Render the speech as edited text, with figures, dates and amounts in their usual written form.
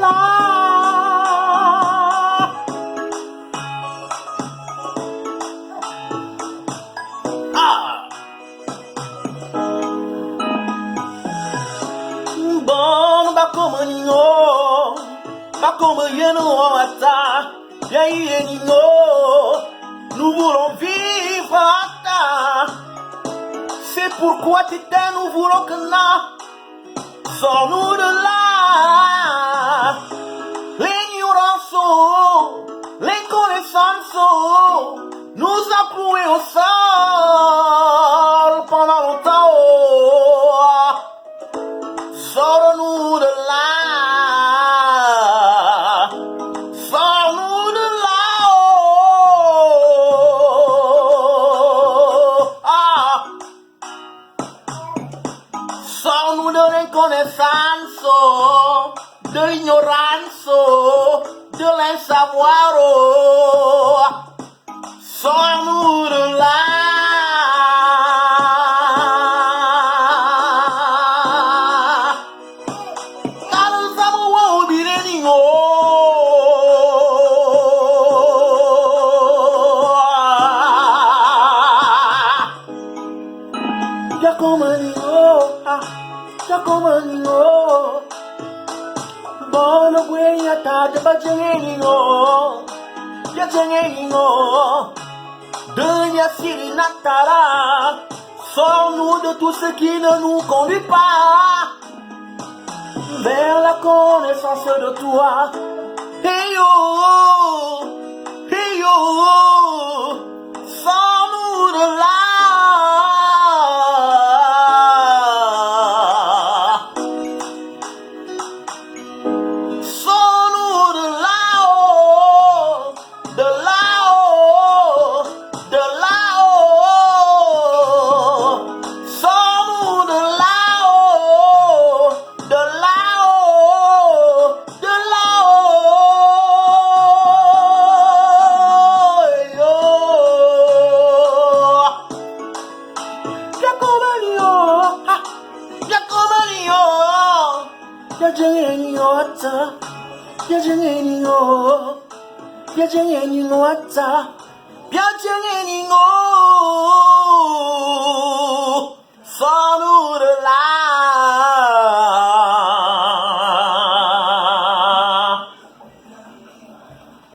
là. Bon, comme Nino, comme Yeno Ata, Nino, nous voulons vivre à ta. C'est pourquoi t'étais, nous voulons que na. Sors-nous de là. L'ignorance, l'inconnaissance nous a cloués au sol pendant longtemps. Sors-nous de là. Sors-nous de là. Sors-nous de l'inconnaissance, de l'ignorance, de l'insavoir. Sors-nous de là. Bono guenya ta de bajengenino, yajengenino, de Siri Natara. Sors-nous de tout ce qui ne nous conduit pas vers la connaissance de toi. Hey yo, sors-nous de là. Yajengenino,